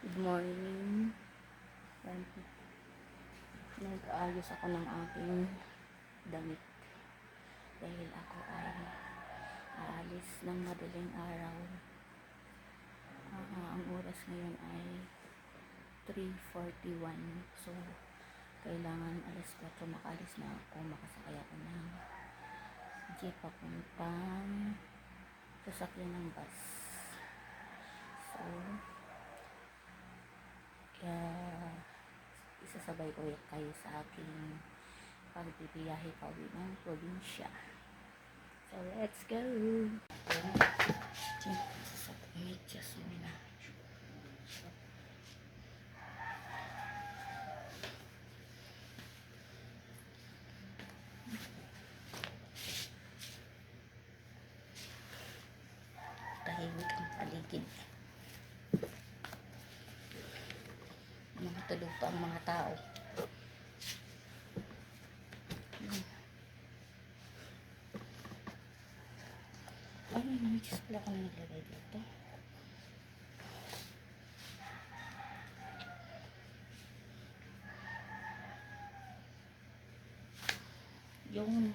Good morning. Nag-ayos ako ng aking damit dahil ako ay aalis ng madaling araw. Ang oras ngayon ay 3:41. So, kailangan alas 4 makaalis na ako. Makasakay ako ng jeep papuntang sasakyan ng bus. So, isasabay ko kayo sa aking pagbibiyahe pauwi ng probinsya. So, let's go! Medyas muna. Tahimik ang paligid. Tulog pa ang mga tao. Ay, may just pala ako naglagay dito. Yung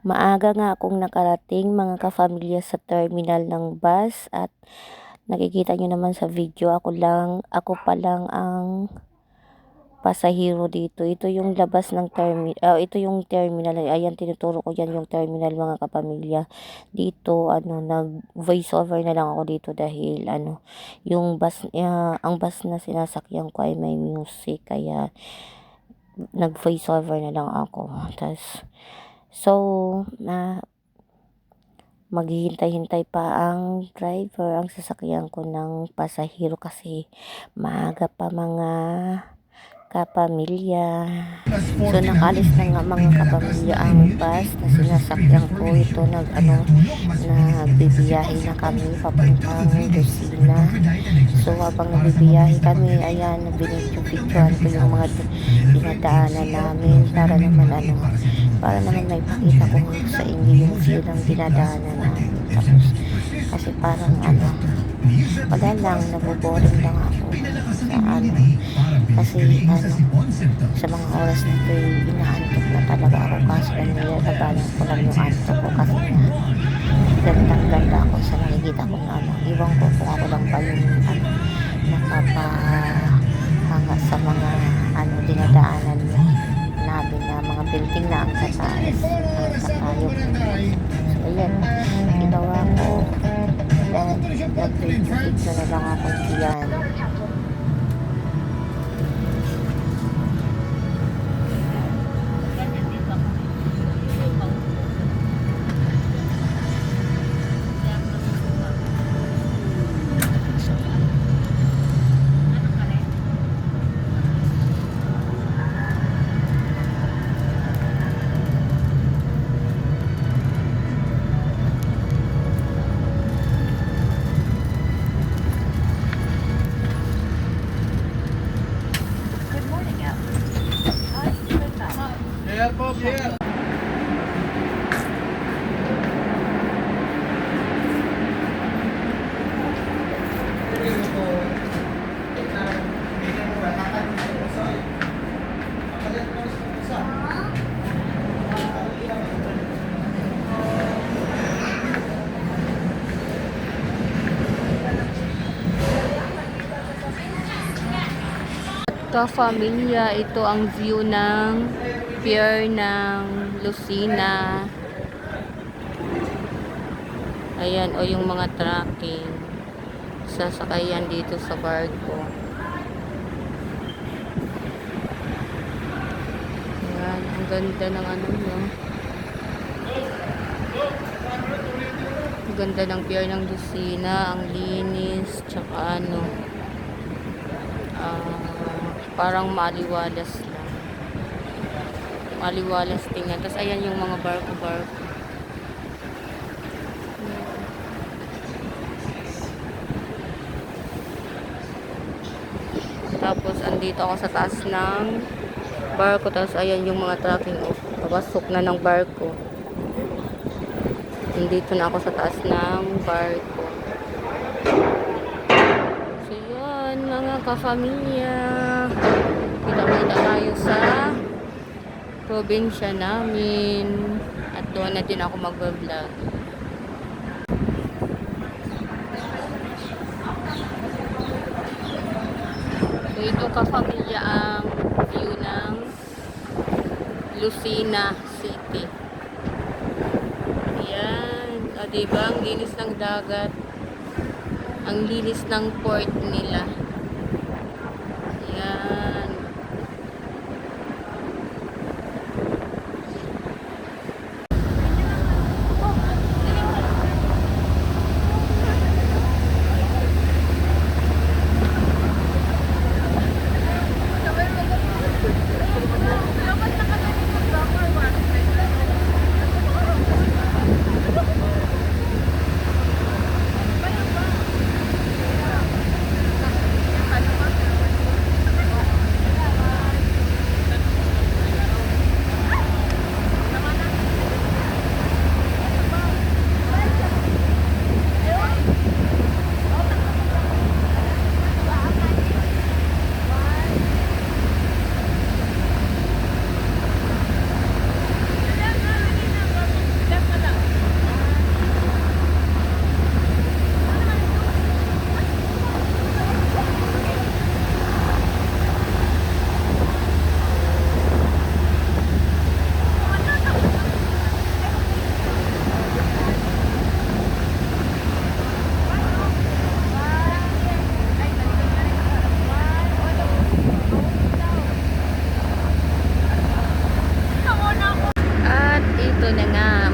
maaga nga akong nakarating mga kapamilya sa terminal ng bus at nakikita nyo naman sa video ako pa lang ang pasahero dito. Ito yung labas ng terminal, ito yung terminal. Ayan, tinuturo ko yan yung terminal mga kapamilya. Dito nag voice over na lang ako dito dahil yung bus ang bus na sinasakyan ko ay may music kaya nag voice over na lang ako. Maghihintay-hintay pa ang driver, ang sasakyan ko ng pasahero kasi maaga pa mga kapamilya. So nakalis na nga mga kapamilya ang bus na sinasakyan ko. Ito nagbibiyahe na kami papuntang Lucena. So habang nagbibiyahe kami, ayan, binidyo-videoan ko yung mga dinadaanan namin para naman may pakita ko sa inyo yung view ng dinadaanan namin. Tapos kasi parang wala lang, naboboring lang ako kasi sa mga oras na ito inaantok na talaga ako kasi nilalabanan ko lang yung antok ko kasi gandang-ganda ako sa nakikita ko na iwan ko kung ako lang pa yung nakapahanga sa mga dinadaanan namin na mga building na ang tataas ang takayog. So ayan, ginawa ko nag-video na lang ako diyan. Yeah. Kapamilya, ito ang view ng pier ng Lucena. Ayan, yung mga trucking sasakayan dito sa barko. Ayan, ang ganda ng no? Ang ganda ng pier ng Lucena, ang linis, tsaka parang maliwalas lang. Maliwalas tingnan. Tapos ayan yung mga barko-barko. Tapos andito ako sa taas ng barko. Tapos ayan yung mga tracking. Oh, papasok na ng barko. Nandito na ako sa taas ng barko. So yan mga kafamilya, kita-kita tayo sa probinsya namin. At doon na din ako mag-vlog. So ito kafamilya ang view ng Lucena City. Ayan. O diba, ang linis ng dagat. Ang linis ng port nila. Ayan.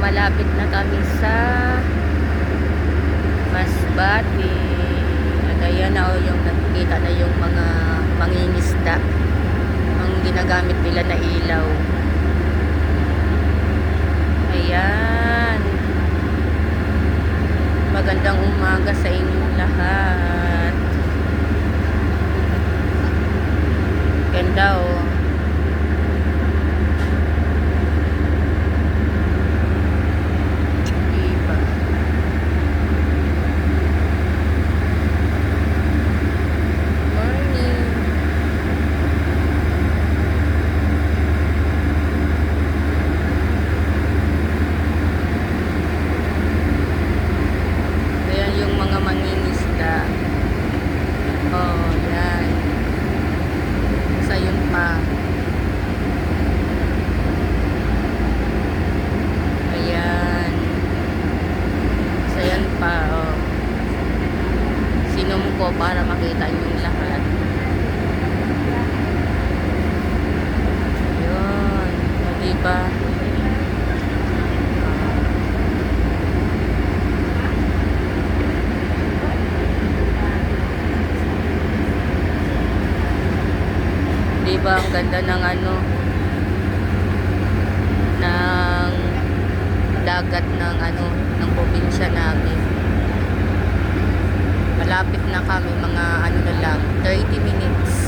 Malapit na kami sa Masbate. At ayan na yung nakikita na yung mga mangingisda. Ang ginagamit nila na ilaw. Ayan. Magandang umaga sa inyong lahat. Ganda oh. Ko para makita yung lahat. Yun. Diba? Diba ang ganda ng ano ng dagat ng ano ng probinsya namin. Malapit na kami, mga ano na lang, 30 minutes.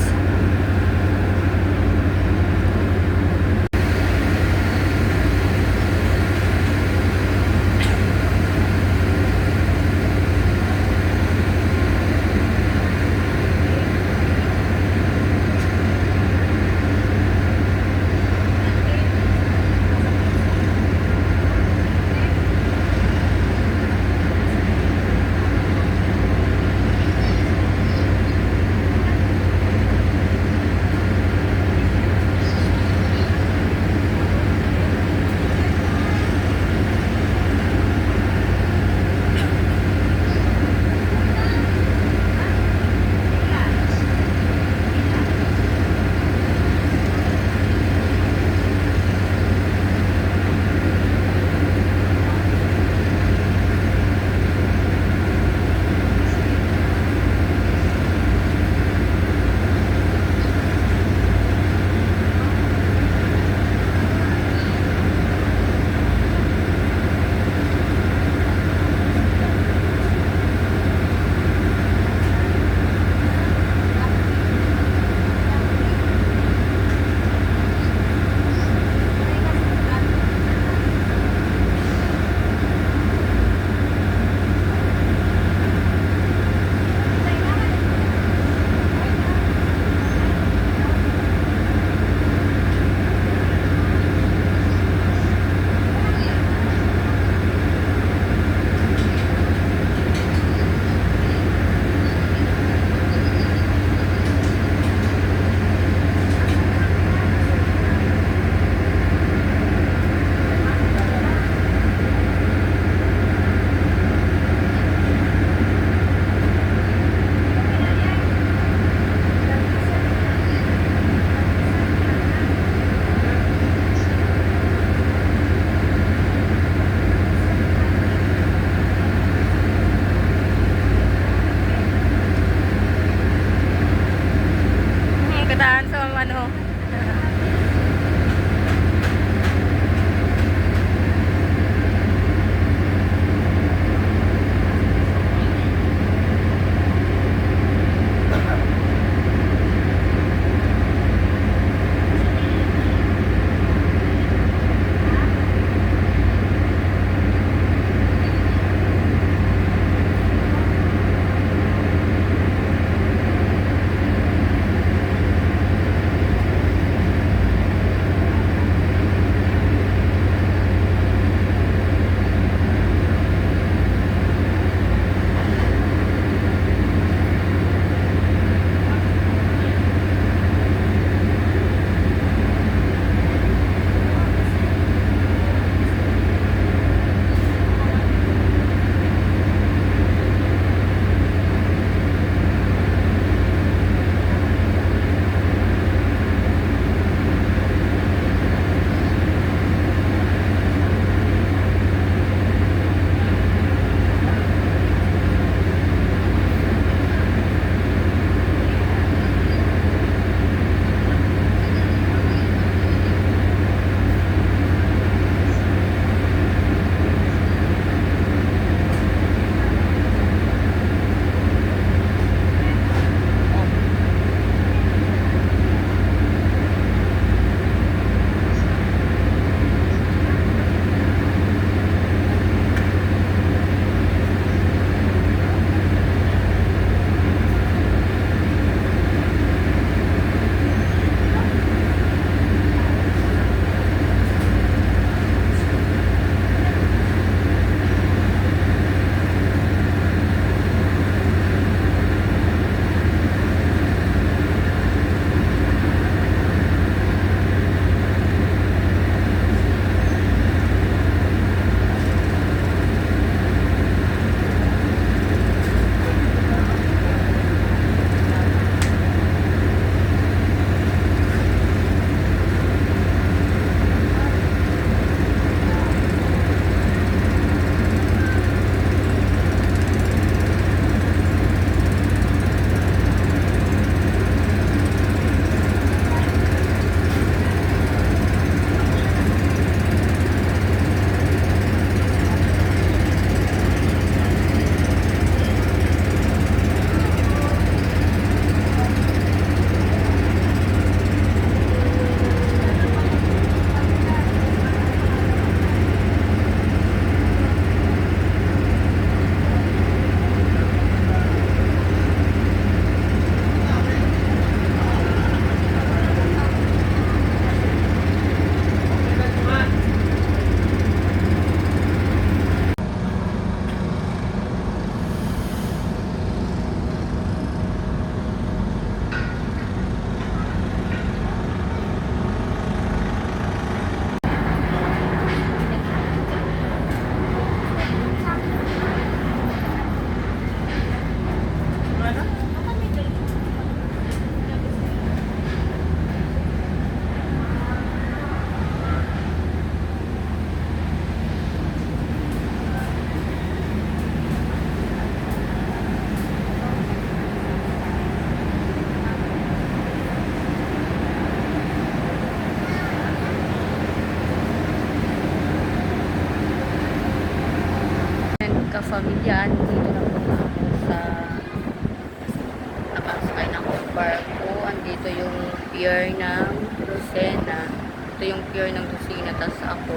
pier ng Lucena. Ito yung pier ng Lucena, tas ako